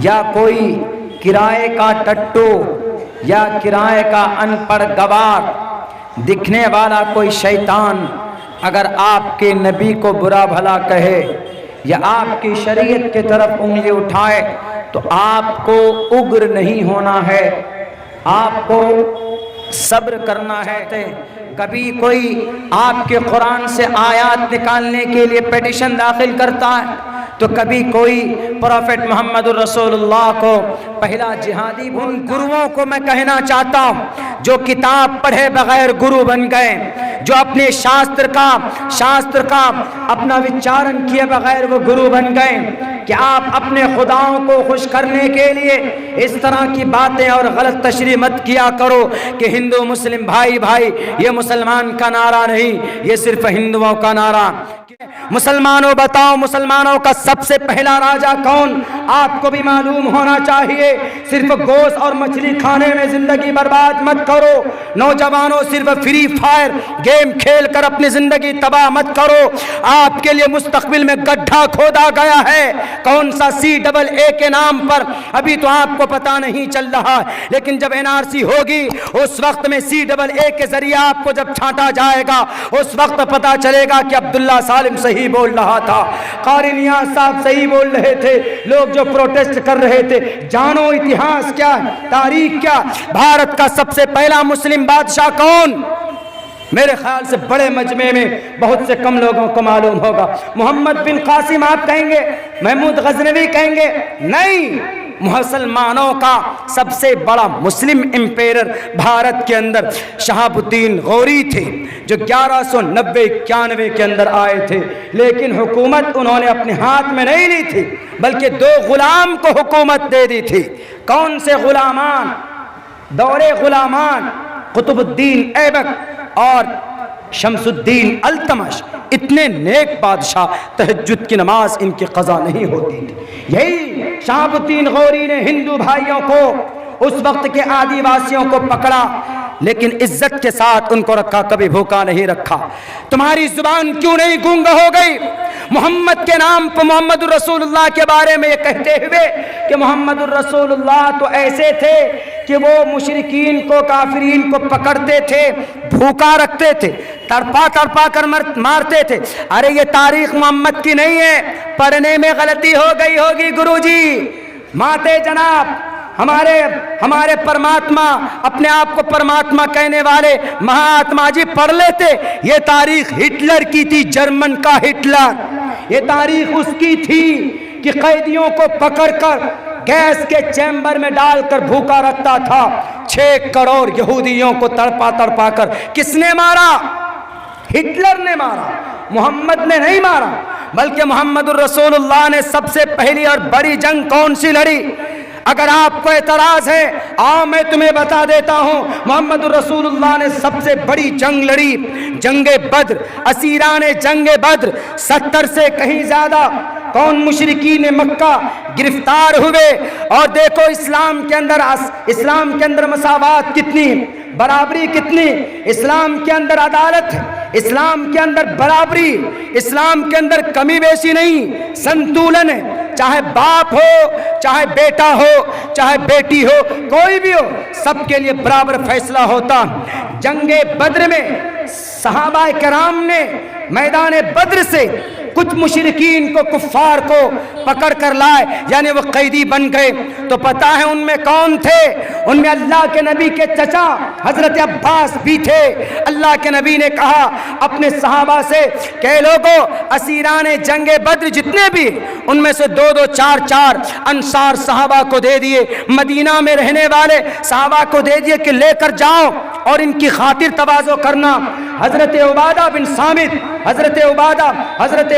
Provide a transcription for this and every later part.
या कोई किराए का टट्टू या किराए का अनपढ़ गवार दिखने वाला कोई शैतान अगर आपके नबी को बुरा भला कहे या आपकी शरीयत की तरफ उंगली उठाए तो आपको उग्र नहीं होना है, आपको सब्र करना है। कभी कोई आपके कुरान से आयत निकालने के लिए पिटीशन दाखिल करता है तो कभी कोई प्रॉफेट मोहम्मद रसूलुल्लाह को पहला जिहादी। उन गुरुओं को मैं कहना चाहता हूँ जो किताब पढ़े बगैर गुरु बन गए, जो अपने शास्त्र का अपना विचारण किए बगैर वो गुरु बन गए, कि आप अपने खुदाओं को खुश करने के लिए इस तरह की बातें और गलत तशरीह मत किया करो कि हिंदू मुस्लिम भाई भाई, ये मुसलमान का नारा नहीं, ये सिर्फ हिंदुओं का नारा। मुसलमानों बताओ, मुसलमानों का सबसे पहला राजा कौन? आपको भी मालूम होना चाहिए। सिर्फ गोश्त और मछली खाने में जिंदगी बर्बाद मत करो। नौजवानों, सिर्फ फ्री फायर गेम खेल कर अपनी जिंदगी तबाह मत करो। आपके लिए मुस्तकबिल में गड्ढा खोदा गया है। कौन सा CAA के नाम पर अभी तो आपको पता नहीं चल रहा, लेकिन जब NRC होगी उस वक्त में CAA के जरिए आपको जब छांटा जाएगा उस वक्त पता चलेगा कि अब्दुल्ला सालिम सही बोल रहा था, कारी नियाज़ साहब सही बोल रहे थे, लोग जो प्रोटेस्ट कर रहे थे। जानो इतिहास क्या है, तारीख क्या। भारत का सबसे पहला मुस्लिम बादशाह कौन? मेरे ख्याल से बड़े मजमे में बहुत से कम लोगों को मालूम होगा। मोहम्मद बिन कासिम आप कहेंगे, महमूद गजनवी कहेंगे, नहीं, मुसलमानों का सबसे बड़ा मुस्लिम एम्पायर भारत के अंदर शहाबुद्दीन गौरी थे, जो 1190-91 के अंदर आए थे। लेकिन हुकूमत उन्होंने अपने हाथ में नहीं ली थी, बल्कि 2 गुलाम को हुकूमत दे दी थी। कौन से गुलामान? दौरे गुलामान कुतुबुद्दीन ऐबक और शमसुद्दीन अल्तमश। इतने नेक बादशाह, तहज्जुद की नमाज इनकी कज़ा नहीं होती थी। यही शहाबुद्दीन गौरी ने हिंदू भाइयों को, उस वक्त के आदिवासियों को पकड़ा, लेकिन इज्जत के साथ उनको रखा, कभी भूखा नहीं रखा। तुम्हारी जुबान क्यों नहीं गूंग हो गई? मोहम्मद के नाम पर, मोहम्मद रसूलुल्लाह के बारे में ये कहते हुए कि मोहम्मद रसूलुल्लाह तो ऐसे थे कि वो मुशरिकीन को, काफिरीन को पकड़ते थे, भूखा रखते थे, तड़पा तड़पा कर मारते थे। अरे ये तारीख मोहम्मद की नहीं है, पढ़ने में गलती हो गई होगी गुरुजी। माते जनाब, हमारे परमात्मा, अपने आप को परमात्मा कहने वाले महात्मा जी पढ़ लेते। ये तारीख हिटलर की थी, जर्मन का हिटलर। ये तारीख उसकी थी कि कैदियों को पकड़कर गैस के चैम्बर में डालकर भूखा रखता था। 6 करोड़ यहूदियों को तड़पा तड़पा कर किसने मारा? हिटलर ने मारा, मोहम्मद ने नहीं मारा। बल्कि मोहम्मद रसूलुल्लाह ने सबसे पहली और बड़ी जंग कौन सी लड़ी? अगर आपको एतराज है, आओ मैं तुम्हें बता देता हूँ। मोहम्मद रसूलुल्लाह ने सबसे बड़ी जंग लड़ी, जंगे बद्र। असीराने जंगे बद्र 70 से कहीं ज्यादा कौन मुशरिकीन मक्का गिरफ्तार हुए। और देखो इस्लाम के अंदर मसावात कितनी, बराबरी कितनी, इस्लाम के अंदर अदालत है, इस्लाम के अंदर बराबरी, इस्लाम के अंदर कमी बेशी नहीं, संतुलन है। चाहे बाप हो, चाहे बेटा हो, चाहे बेटी हो, कोई भी हो, सबके लिए बराबर फैसला होता। जंगे बद्र में सहाबा किराम ने मैदान बद्र से कुछ मुशरिकीन को, कुफ्फार को पकड़ कर लाए, यानी वो कैदी बन गए। तो पता है उनमें कौन थे? उनमें अल्लाह के नबी के चचा हजरत अब्बास भी थे। अल्लाह के नबी ने कहा अपने सहाबा से कि लोगों, असीराने जंगे बद्र जितने भी, उनमें से 2-2, 4-4 अंसार सहाबा को दे दिए, मदीना में रहने वाले सहाबा को दे दिए कि लेकर जाओ और इनकी खातिर तवाज़ो करना। हजरत उबादा बिन सामित, हजरत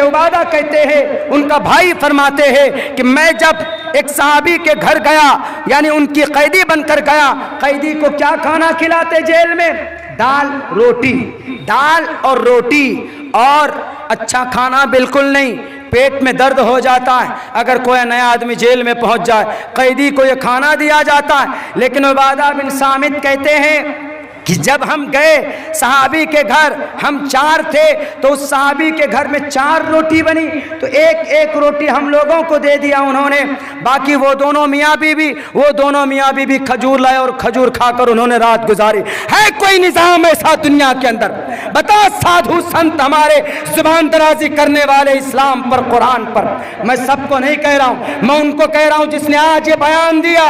उबादा कहते हैं, उनका भाई फरमाते हैं कि मैं जब एक सहाबी के घर गया, यानी उनकी कैदी बनकर गया, कैदी को क्या खाना खिलाते जेल में? दाल और रोटी, और अच्छा खाना बिल्कुल नहीं। पेट में दर्द हो जाता है अगर कोई नया आदमी जेल में पहुंच जाए, कैदी को ये खाना दिया जाता है। लेकिन उबादा बिन सामित कहते हैं कि जब हम गए सहाबी के घर, हम 4 थे, तो उस सहाबी के घर में 4 रोटी बनी, तो एक एक रोटी हम लोगों को दे दिया उन्होंने, बाकी वो दोनों मियाँ बीबी खजूर लाए और खजूर खाकर उन्होंने रात गुजारी। है कोई निज़ाम ऐसा दुनिया के अंदर? बता साधु संत हमारे जुबान दराजी करने वाले इस्लाम पर, कुरान पर। मैं सबको नहीं कह रहा हूँ, मैं उनको कह रहा हूँ जिसने आज ये बयान दिया,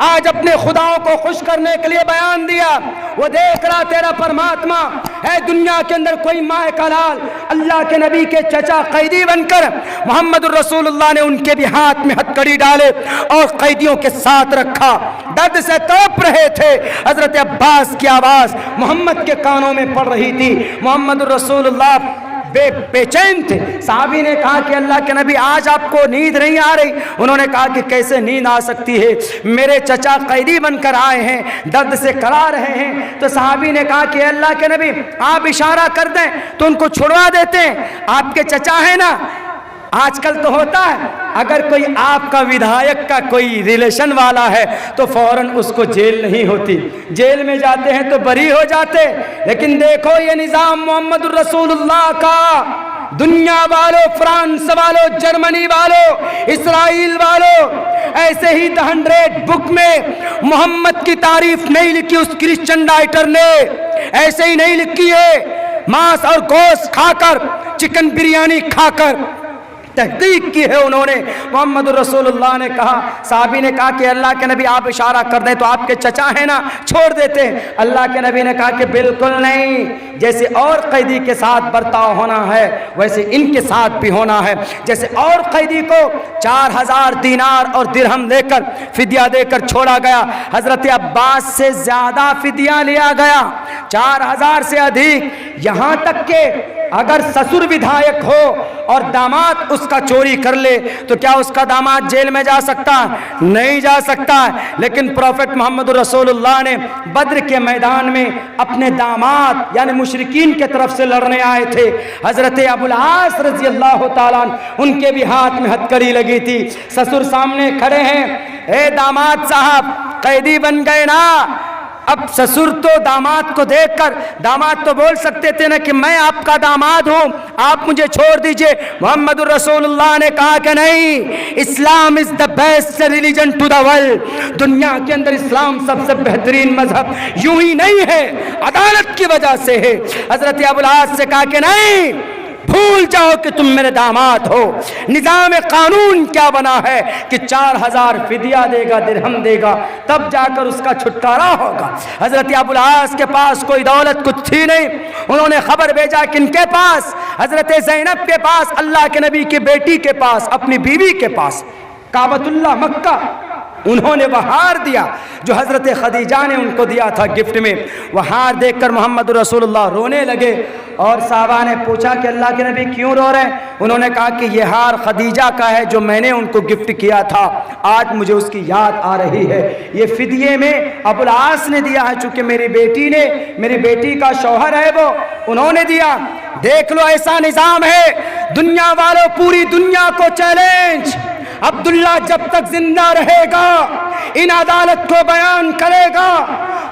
आज अपने खुदाओं को खुश करने के लिए बयान दिया। वो देख रहा तेरा परमात्मा है दुनिया के अंदर कोई माए का लाल, अल्लाह के नबी के चचा कैदी बनकर मोहम्मद रसूलुल्लाह ने उनके भी हाथ में हथकड़ी डाले और कैदियों के साथ रखा। दर्द से तड़प रहे थे। हजरत अब्बास की आवाज मोहम्मद के कानों में पड़ रही थी। मोहम्मद रसूलुल्लाह बेचैन थे। साहबी ने कहा कि अल्लाह के नबी आज आपको नींद नहीं आ रही? उन्होंने कहा कि कैसे नींद आ सकती है, मेरे चचा कैदी बनकर आए हैं, दर्द से करा रहे हैं। तो साहबी ने कहा कि अल्लाह के नबी आप इशारा कर दें तो उनको छुड़वा देते हैं, आपके चचा है ना। आजकल तो होता है, अगर कोई आपका विधायक का कोई रिलेशन वाला है तो फौरन उसको जेल नहीं होती, जेल में जाते हैं तो बरी हो जाते। लेकिन देखो ये निज़ाम मोहम्मद रसूलुल्लाह का, दुनिया वालों, फ्रांस वालों, जर्मनी वालों, इसराइल वालों, ऐसे ही द 100 बुक में मोहम्मद की तारीफ नहीं लिखी उस क्रिश्चियन राइटर ने, ऐसे ही नहीं लिखी है। मांस और गोश्त खाकर, चिकन बिरयानी खाकर तहकीक की है उन्होंने। मोहम्मद रसूलुल्लाह ने कहा, साहबी ने कहा कि अल्लाह के नबी आप इशारा कर दें तो आपके चचा है ना, छोड़ देते हैं। अल्लाह के नबी ने कहा कि बिल्कुल नहीं, जैसे और कैदी के साथ बर्ताव होना है वैसे इनके साथ भी होना है। जैसे और कैदी को 4000 दीनार और दिरहम लेकर फिदिया देकर छोड़ा गया, हजरत अब्बास से ज्यादा फिदिया लिया गया, 4000 से अधिक। यहाँ तक के अगर ससुर विधायक हो और दामाद उसका चोरी कर ले तो क्या उसका दामाद जेल में जा सकता? नहीं जा सकता। लेकिन प्रॉफेट मोहम्मद रसूलुल्लाह ने बद्र के मैदान में अपने दामाद यानी मुशरिकीन के तरफ से लड़ने आए थे, हजरत अबुल आस रजी अल्लाह ताला अन्हु, उनके भी हाथ में हथकड़ी लगी थी। ससुर सामने खड़े हैं, ए दामाद साहब कैदी बन गए ना। अब ससुर तो दामाद को देखकर, दामाद तो बोल सकते थे ना कि मैं आपका दामाद हूं, आप मुझे छोड़ दीजिए। मोहम्मद रसूलुल्लाह ने कहा कि नहीं, Islam is the best religion to the world. दुनिया के अंदर इस्लाम सबसे बेहतरीन मजहब यूं ही नहीं है, अदालत की वजह से है। हजरत अबुल आस से कहा कि नहीं, भूल जाओ कि तुम मेरे दामाद हो। निजाम कानून क्या बना है कि 4000 फिदिया देगा, दिरहम देगा, तब जाकर उसका छुटकारा होगा। हजरत अबुल आस के पास कोई दौलत कुछ थी नहीं। उन्होंने खबर भेजा किनके पास? हजरत ज़ैनब के पास, अल्लाह के नबी की बेटी के पास, अपनी बीवी के पास। काबतुल्लाह मक्का उन्होंने वह हार दिया जो हजरत खदीजा ने उनको दिया था गिफ्ट में। वह हार देखकर मोहम्मद रसूलुल्लाह रोने लगे और साहबा ने पूछा कि अल्लाह के नबी क्यों रो रहे हैं? उन्होंने कहा कि यह हार खदीजा का है जो मैंने उनको गिफ्ट किया था, आज मुझे उसकी याद आ रही है। ये फिदिये में अबुल आस ने दिया है, चूंकि मेरी बेटी ने, मेरी बेटी का शौहर है वो, उन्होंने दिया। देख लो ऐसा निज़ाम है। दुनिया वालों, पूरी दुनिया को चैलेंज, अब्दुल्ला जब तक जिंदा रहेगा इन अदालत को बयान करेगा,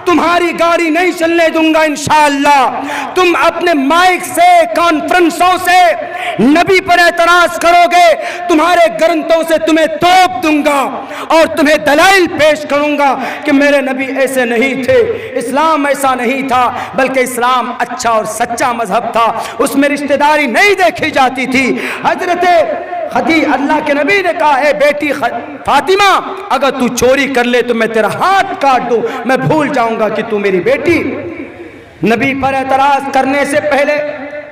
तुम्हारी गाड़ी नहीं चलने दूंगा इंशाअल्लाह। तुम अपने माइक से, कॉन्फ्रेंसों से नबी पर एतराज करोगे, तुम्हारे ग्रंथों से तुम्हें तोप दूंगा और तुम्हें दलाइल पेश करूंगा कि मेरे नबी ऐसे नहीं थे, इस्लाम ऐसा नहीं था, बल्कि इस्लाम अच्छा और सच्चा मजहब था, उसमें रिश्तेदारी नहीं देखी जाती थी। हजरत अल्लाह के नबी ने कहा, है बेटी फातिमा, अगर तू चोरी कर ले तो मैं तेरा हाथ काट दूं, मैं भूल जाऊंगा कि तू मेरी बेटी। नबी पर एतराज करने से पहले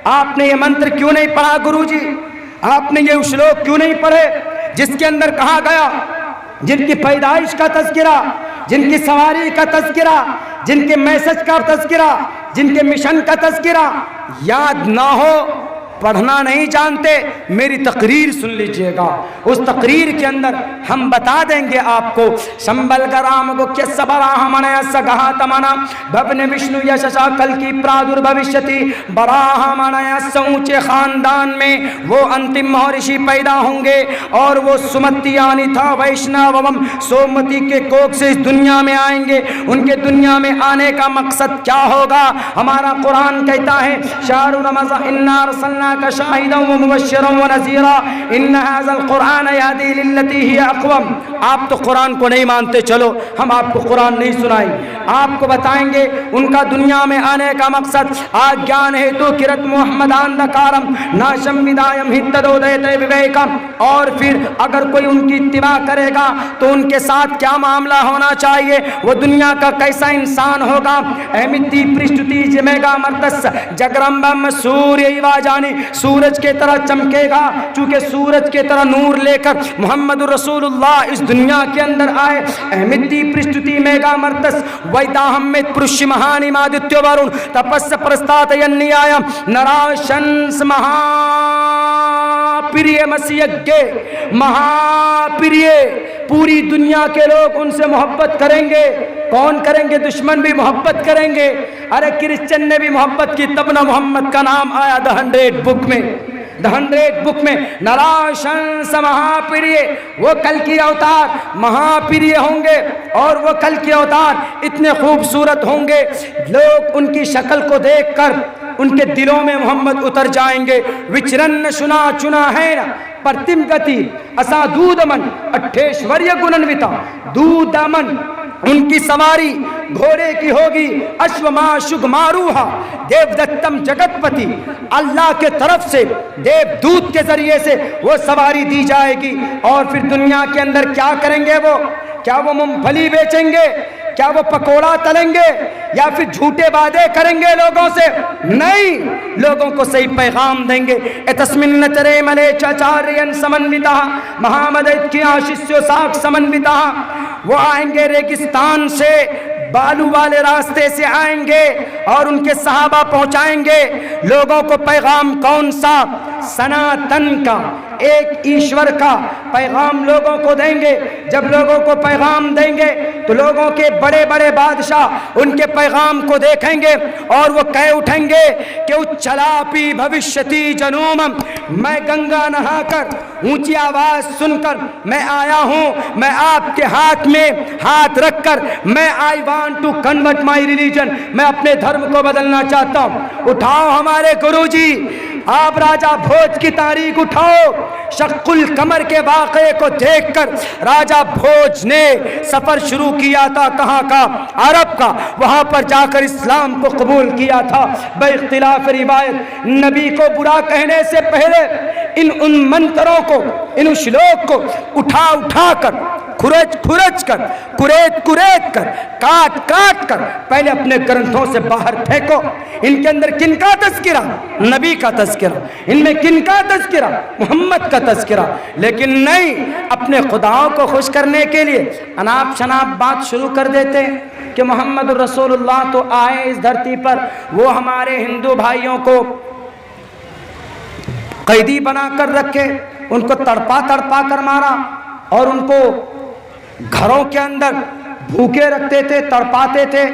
आपने ये मंत्र क्यों नहीं पढ़ा गुरुजी? आपने ये श्लोक क्यों नहीं पढ़े जिसके अंदर कहा गया जिनकी पैदाइश का तज़किरा, जिनकी सवारी का तज़किरा, जिनके मैसेज का तज़किरा, जिनके मिशन का तज़किरा याद ना हो पढ़ना नहीं जानते, मेरी तकरीर सुन लीजिएगा। उस तकरीर के अंदर हम बता देंगे आपको। संबल कराम गुख्य सबराहमणय सगहा तमना भवने विष्णु यशसा कल की प्रादुर्भविष्यति। बराहमणय ऊंचे खानदान में वो अंतिम महर्षि पैदा होंगे और वो सुमति यानी था वैष्णवम सोमती के कोख से इस दुनिया में आएंगे। उनके दुनिया में आने का मकसद क्या होगा? हमारा कुरान कहता है शाहरु रमज़ान इन्ना अरसलनाका शाहिदन व मुबश्शिरन व नज़ीरा इन्न हाज़ल कुरान यहदी लिल्लती हिय अक़वम। आप तो कुरान को नहीं मानते, चलो हम आपको कुरान नहीं सुनाएंगे, आपको बताएंगे उनका दुनिया में आने का मकसद। आज्ञान हेतु किरत मोहम्मदान दकारम नाशम विदायम हितदोदयते विवेकम। और फिर अगर कोई उनकी इत्तिबा करेगा तो उनके साथ क्या मामला होना चाहिए, वो दुनिया का कैसा इंसान होगा। अहमिति पृष्ठुति जिमेगा मर्दस जगरम्बम सूर्य जानी, सूरज के तरह चमकेगा। चूंकि सूरज के तरह नूर लेकर मोहम्मद रसूलुल्लाह इस दुनिया के अंदर आए। अहमिति पृष्ठुति मेगा मर्दस वैदाहमित पुरुष महानि मादित्य वरुण तपस्य प्रस्तातयन्यायम नराशंस महाप्रिय मसीयज्ञ महाप्रिय। पूरी दुनिया के लोग उनसे मोहब्बत करेंगे। कौन करेंगे? दुश्मन भी मोहब्बत करेंगे। अरे क्रिश्चियन ने भी मोहब्बत की, तब ना मोहम्मद का नाम आया द 100 बुक में। द 100 बुक में नराशंस महाप्रिय, वो कल की अवतार महाप्रिय होंगे और वो कल के अवतार इतने खूबसूरत होंगे, लोग उनकी शक्ल को देखकर उनके दिलों में मोहम्मद उतर जाएंगे। विचरन सुना चुना है ना प्रतिम गति असा दूदमन अठेश्वर्य गुणन्विता दूदमन। उनकी सवारी घोड़े की होगी अश्वमाशुग मारूहा देवदत्तम जगतपति। अल्लाह के तरफ से देवदूत के जरिए से वो सवारी दी जाएगी। और फिर दुनिया के अंदर क्या करेंगे वो? क्या वो मूंगफली बेचेंगे? क्या वो पकोड़ा तलेंगे? या फिर झूठे वादे करेंगे लोगों से? नहीं, लोगों को सही पैगाम देंगे। तस्मिन चरे मले चाचार्यन समन्विता महामदत की आशिष्यो साख समन्विता। वो आएंगे रेगिस्तान से, बालू वाले रास्ते से आएंगे और उनके सहाबा पहुंचाएंगे लोगों को पैगाम। कौन सा? सनातन का, एक ईश्वर का पैगाम लोगों को देंगे। जब लोगों को पैगाम देंगे तो लोगों के बड़े बड़े बादशाह उनके पैगाम को देखेंगे और वो कह उठेंगे कि उच्चलापी भविष्यति जनूमम। मैं गंगा नहाकर ऊंची आवाज सुनकर मैं आया हूं। मैं आपके हाथ में हाथ रखकर मैं I want to convert my religion, मैं अपने धर्म को बदलना चाहता हूं। उठाओ हमारे गुरुजी, आप राजा भोज की तारीख उठाओ। शक्कुल कमर के वाक़े को देखकर राजा भोज ने सफर शुरू किया था। कहाँ का? अरब का। वहां पर जाकर इस्लाम को कबूल किया था। बेइख्तिलाफ रिवायत नबी को बुरा कहने से पहले इन उन मंत्रों को, इन श्लोक को उठा उठा कर, खुरच खुरच कर, कुरेद कुरेद कर, काट काट कर पहले अपने ग्रंथों से बाहर फेंको। इनके अंदर किनका तज़किरा? नबी का तज़किरा। इनमें किनका तज़किरा? मोहम्मद का तज़किरा। लेकिन नहीं, अपने खुदाओं को खुश करने के लिए अनाप शनाप बात शुरू कर देते हैं कि मोहम्मद रसूलुल्लाह तो आए इस धरती पर, वो हमारे हिंदू भाइयों को कैदी बना कर रखे, उनको तड़पा तड़पा कर मारा और उनको घरों के अंदर भूखे रखते थे, तड़पाते थे।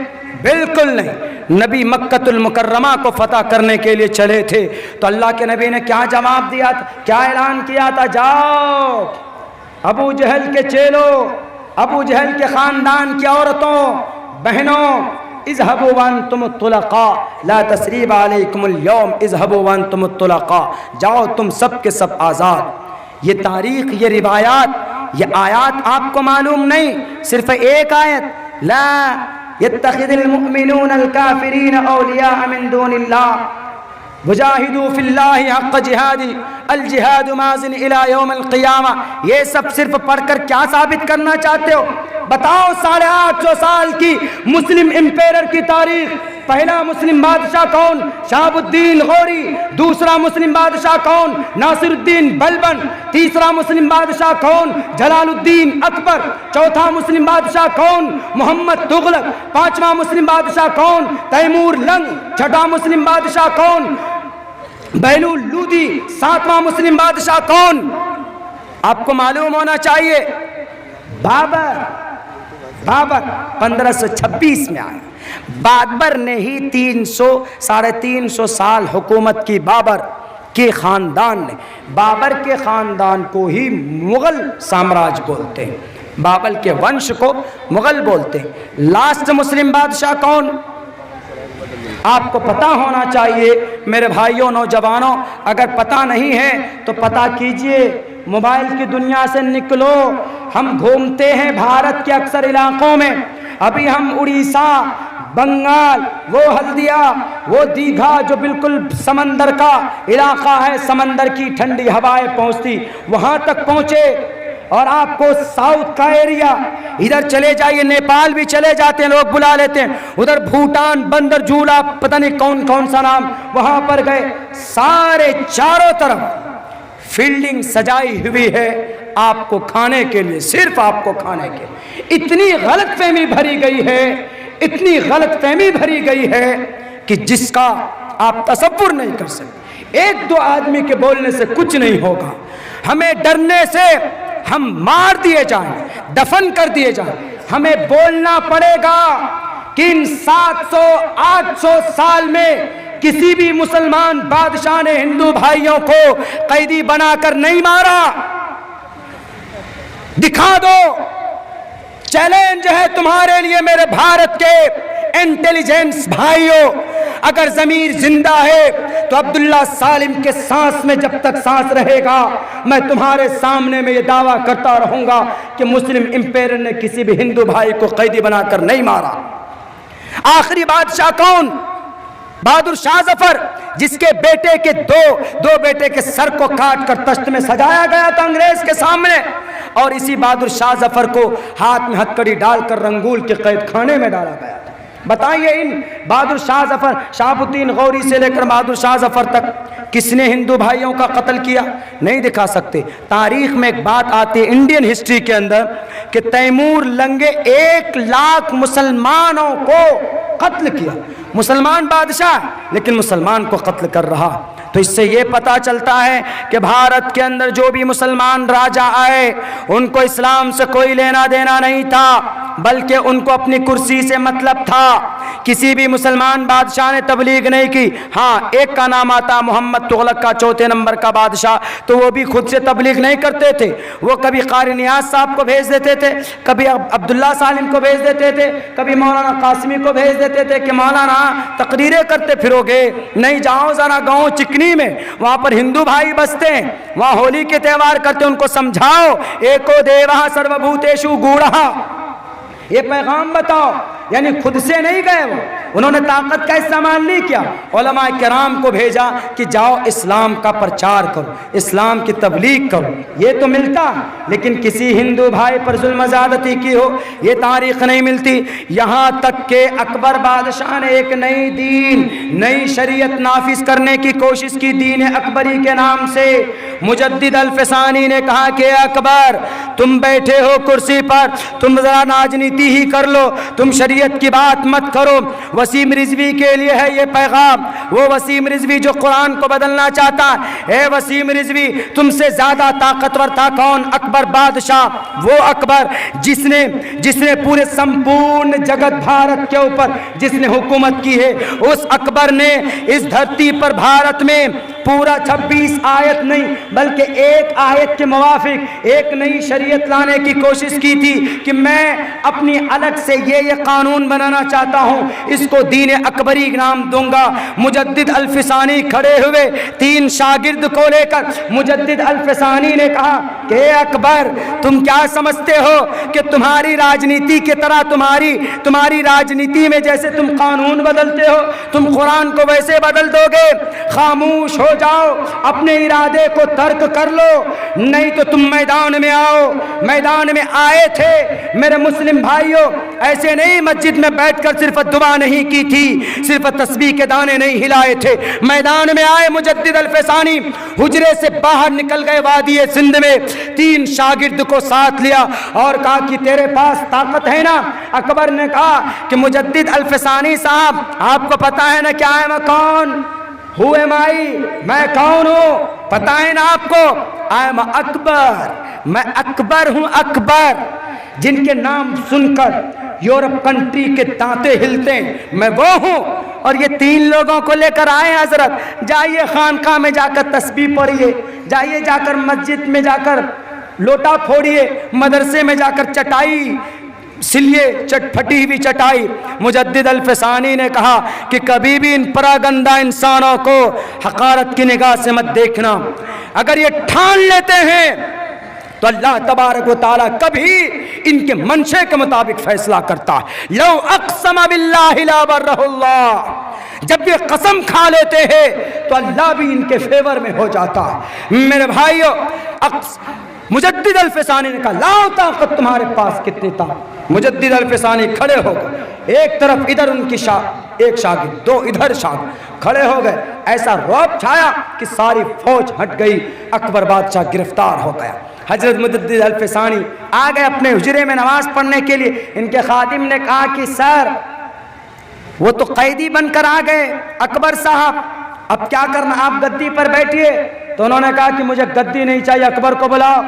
बिल्कुल नहीं। नबी मक्कतुल मुकर्रमा को फतह करने के लिए चले थे तो अल्लाह के नबी ने क्या जवाब दिया था, क्या ऐलान किया था? जाओ अबू जहल के चेलों, अबू जहल के खानदान की औरतों बहनों, इज़हबू वअंतुम तुलक़ा ला तस्रीब अलैकुमुल यौम इज़हबू वअंतुम तुलक़ा। जाओ तुम सब के सब आज़ाद। ये तारीख, ये रिवायात, ये आयत आपको मालूम नहीं? सिर्फ एक आयत, ला यत्तखिज़ुल मुमिनूनल काफ़िरीन औलिया मिन दूनिल्लाह वजाहिदू फिल्लाहि हक़्क़ जिहादी अल जिहादु माज़िन इला यौमिल क़ियामा। ये सब सिर्फ पढ़कर क्या साबित करना चाहते हो? बताओ 850 साल की मुस्लिम एम्पायर की तारीख। पहला मुस्लिम बादशाह कौन? शहाबुद्दीन गौरी। दूसरा मुस्लिम बादशाह कौन? नासिरुद्दीन बलबन। तीसरा मुस्लिम बादशाह कौन? जलालुद्दीन अकबर। चौथा मुस्लिम बादशाह कौन? मोहम्मद तुगलक। पांचवा मुस्लिम बादशाह कौन? तैमूर लंग। छठा मुस्लिम बादशाह कौन? बैलुल लूदी 7वां मुस्लिम बादशाह कौन? आपको मालूम होना चाहिए, बाबर। बाबर 1526 में आया। बाबर ने ही 300-350 साल हुकूमत की। बाबर के ख़ानदान ने, बाबर के ख़ानदान को ही मुग़ल साम्राज्य बोलते हैं, बाबर के वंश को मुग़ल बोलते हैं। लास्ट मुस्लिम बादशाह कौन? आपको पता होना चाहिए मेरे भाइयों, नौजवानों। अगर पता नहीं है तो पता कीजिए, मोबाइल की दुनिया से निकलो। हम घूमते हैं भारत के अक्सर इलाकों में। अभी हम उड़ीसा, बंगाल, वो हल्दिया, वो दीघा जो बिल्कुल समंदर का इलाका है, समंदर की ठंडी हवाएं पहुंचती, वहां तक पहुंचे। और आपको साउथ का एरिया, इधर चले जाइए, नेपाल भी चले जाते हैं, लोग बुला लेते हैं। उधर भूटान, बंदर झूला, पता नहीं कौन कौन सा नाम, वहां पर गए। सारे चारों तरफ फील्डिंग सजाई हुई है आपको खाने के लिए, सिर्फ आपको खाने के लिए। इतनी गलतफहमी भरी गई है, इतनी गलतफहमी भरी गई है कि जिसका आप तसव्वुर नहीं कर सकते। एक दो आदमी के बोलने से कुछ नहीं होगा। हमें डरने से हम मार दिए जाएं, दफन कर दिए जाएं। हमें बोलना पड़ेगा कि इन 700-800 साल में किसी भी मुसलमान बादशाह ने हिंदू भाइयों को कैदी बनाकर नहीं मारा। दिखा दो। चैलेंज है तुम्हारे लिए मेरे भारत के इंटेलिजेंस भाइयों। अगर ज़मीर जिंदा है तो अब्दुल्ला सालिम के सांस में जब तक सांस रहेगा, मैं तुम्हारे सामने में ये दावा करता रहूंगा कि मुस्लिम इंपेयर ने किसी भी हिंदू भाई को कैदी बनाकर नहीं मारा। आखिरी बादशाह कौन? बहादुर शाह जफर, जिसके बेटे के दो बेटे के सर को काट कर तख्त में सजाया गया था अंग्रेज के सामने। और इसी बहादुर शाह जफर को हाथ में हथकड़ी डालकर रंगूल के कैद खाने में डाला गया था। बताइए, इन बहादुर शाह जफर, शहाबुद्दीन गौरी से लेकर बहादुर शाह जफर तक किसने हिंदू भाइयों का कत्ल किया? नहीं दिखा सकते। तारीख में एक बात आती है इंडियन हिस्ट्री के अंदर कि तैमूर लंगे 1 लाख मुसलमानों को कत्ल किया। मुसलमान बादशाह, लेकिन मुसलमान को कत्ल कर रहा। तो इससे ये पता चलता है कि भारत के अंदर जो भी मुसलमान राजा आए, उनको इस्लाम से कोई लेना देना नहीं था, बल्कि उनको अपनी कुर्सी से मतलब था। किसी भी मुसलमान बादशाह ने तबलीग नहीं की। हाँ, एक का नाम आता मोहम्मद तुगलक का, 4थे नंबर का बादशाह, तो वो भी खुद से तबलीग नहीं करते थे। वो कभी कारी नियाज साहब को भेज देते थे, कभी अब्दुल्ला सालिम को भेज देते थे, कभी मौलाना कासिमी को भेज देते थे कि मौलाना तकरीरें करते फिरोगे, नहीं जाओ ज़रा गाँव चिकनी में, वहाँ पर हिंदू भाई बसते हैं, वहाँ होली के त्यौहार करते, उनको समझाओ एको देवः सर्वभूतेषु गूढ़ः। ये पैगाम बताओ। यानी खुद से नहीं गए वो, उन्होंने ताकत का इस्तेमाल नहीं किया। उलमा किराम को भेजा कि जाओ इस्लाम का प्रचार करो, इस्लाम की तबलीग करो। ये तो मिलता, लेकिन किसी हिंदू भाई पर जुल्म ज़्यादती की हो, ये तारीख नहीं मिलती। यहाँ तक के अकबर बादशाह ने एक नई दीन, नई शरीयत नाफिज करने की कोशिश की, दीन अकबरी के नाम से। मुजद्दिद अल-फ़सानी ने कहा कि अकबर, तुम बैठे हो कुर्सी पर, तुम ज़रा राजनीति ही कर लो, तुम शरीयत की बात मत करो। वसीम रिजवी के लिए है ये पैगाम। वो वसीम रिजवी जो कुरान को बदलना चाहता है, वसीम रिजवी, तुमसे ज्यादा ताकतवर था कौन? अकबर बादशाह। वो अकबर जिसने पूरे संपूर्ण जगत भारत के ऊपर जिसने हुकूमत की है, उस अकबर ने इस धरती पर भारत में पूरा 26 आयत नहीं बल्कि एक आयत के मुवाफिक एक नई शरीयत लाने की कोशिश की थी कि मैं अपनी अलग से ये कानून बनाना चाहता हूँ, इसको दीन अकबरी नाम दूंगा। मुजद्दिद अल-फ़सानी खड़े हुए 3 शागिर्द को लेकर। मुजद्दिद अल-फ़सानी ने कहा कि अकबर, तुम क्या समझते हो कि तुम्हारी राजनीति की तरह तुम्हारी राजनीति में जैसे तुम कानून बदलते हो, तुम कुरान को वैसे बदल दोगे? खामोश हो जाओ, अपने इरादे को तर्क कर लो, नहीं तो तुम मैदान में आओ। मैदान में आए थे मेरे मुस्लिम भाइयों, ऐसे नहीं मस्जिद में बैठकर सिर्फ दुआ नहीं की थी, सिर्फ तस्बीह के दाने नहीं हिलाए थे। मैदान में आए मुजद्दिद अल-फ़सानी, हुजरे से बाहर निकल गए वादी सिंध में, 3 शागिर्द को साथ लिया और कहा कि तेरे पास ताकत है ना? अकबर ने कहा कि मुजद्दिद अल-फ़सानी साहब, आपको पता है ना क्या है मैं कौन? हु एम आई, मैं कौन हूँ पता है ना आपको? आई एम अकबर, मैं अकबर हूँ, अकबर। जिनके नाम सुनकर यूरोप कंट्री के दांते हिलते हैं, मैं वो हूँ। और ये 3 लोगों को लेकर आए हजरत, जाइए खानकाह में जाकर तस्बीह पढ़िए, जाइए जाकर मस्जिद में जाकर लोटा फोड़िए, मदरसे में जाकर चटाई सिलिए, चटफटी हुई चटाई। मुजद्दिद अल-फ़सानी ने कहा कि कभी भी इन परागंदा इंसानों को हकारत की निगाह से मत देखना। अगर ये ठान लेते हैं तो अल्लाह तबारक व तआला कभी इनके मंशे के मुताबिक फैसला करता। लौ अक़सम बिल्लाहि ला बर्रहुल्लाह, जब ये कसम खा लेते हैं तो अल्लाह भी इनके फेवर में हो जाता। मेरे भाइयों, मुजद्दिद अल-फ़सानी ने कहा लाओ ताकत तुम्हारे पास कितनी था। मुजद्दिद अल-फ़सानी खड़े हो गए, एक तरफ इधर उनकी एक शागिर्द, 2 इधर शागिर्द खड़े हो गए। ऐसा रौब छाया कि सारी फौज हट गई, अकबर बादशाह गिरफ्तार हो गया। हजरत मुजद्दिद अल-फ़सानी आ गए अपने हुजरे में नमाज पढ़ने के लिए। इनके खादिम ने कहा कि सर वो तो कैदी बनकर आ गए अकबर साहब, अब क्या करना, आप गद्दी पर बैठिए। तो उन्होंने कहा कि मुझे गद्दी नहीं चाहिए, अकबर को बुलाओ।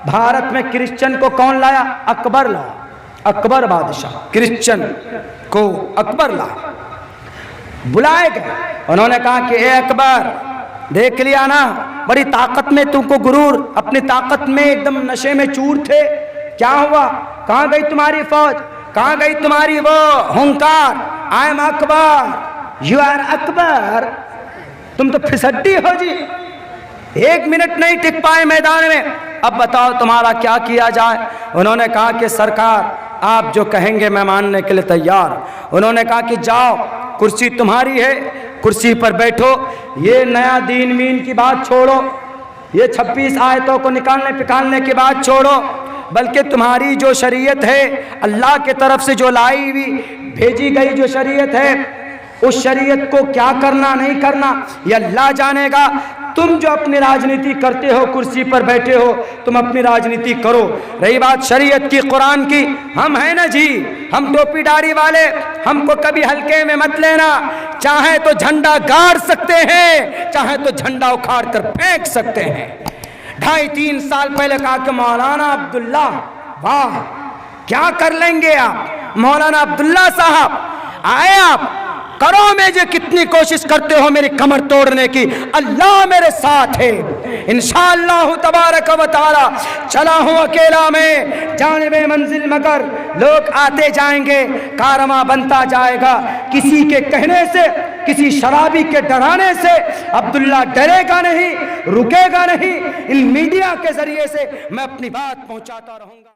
भारत में क्रिश्चियन को कौन लाया? अकबर लाया, अकबर बादशाह क्रिश्चियन को अकबर लाया। बुलाए गए, उन्होंने कहा कि ए अकबर, देख लिया ना, बड़ी ताकत में तुमको गुरूर, अपनी ताकत में एकदम नशे में चूर थे, क्या हुआ? कहाँ गई तुम्हारी फौज, कहाँ गई तुम्हारी वो हुंकार? I am Akbar, you are Akbar. तुम तो फिसड्डी हो जी, 1 मिनट नहीं टिक पाए मैदान में। अब बताओ तुम्हारा क्या किया जाए? उन्होंने कहा कि सरकार आप जो कहेंगे मैं मानने के लिए तैयार। उन्होंने कहा कि जाओ, कुर्सी तुम्हारी है, कुर्सी पर बैठो। ये नया दीन वीन की बात छोड़ो, ये 26 आयतों को निकालने की बात छोड़ो, बल्कि तुम्हारी जो शरीयत है, अल्लाह के तरफ से जो लाई हुई भेजी गई जो शरीयत है, उस शरीयत को क्या करना नहीं करना ये अल्लाह जानेगा। तुम जो अपनी राजनीति करते हो, कुर्सी पर बैठे हो, तुम अपनी राजनीति करो। रही बात शरीयत की, कुरान की, हम हैं ना जी, हम टोपी दाढ़ी वाले, हमको कभी हल्के में मत लेना। चाहे तो झंडा गाड़ सकते हैं, चाहे तो झंडा उखाड़ कर फेंक सकते हैं। 2.5-3 साल पहले कहा कि मौलाना अब्दुल्ला, वाह क्या कर लेंगे आप मौलाना अब्दुल्ला साहब, आए आप करो में जो कितनी कोशिश करते हो मेरी कमर तोड़ने की, अल्लाह मेरे साथ है। इंशाअल्लाह तबारक व तआला चला हूँ अकेला में जानिबे मंजिल, मगर लोग आते जाएंगे, कारवां बनता जाएगा। किसी के कहने से, किसी शराबी के डराने से अब्दुल्ला डरेगा नहीं, रुकेगा नहीं। इन मीडिया के जरिए से मैं अपनी बात पहुंचाता रहूंगा।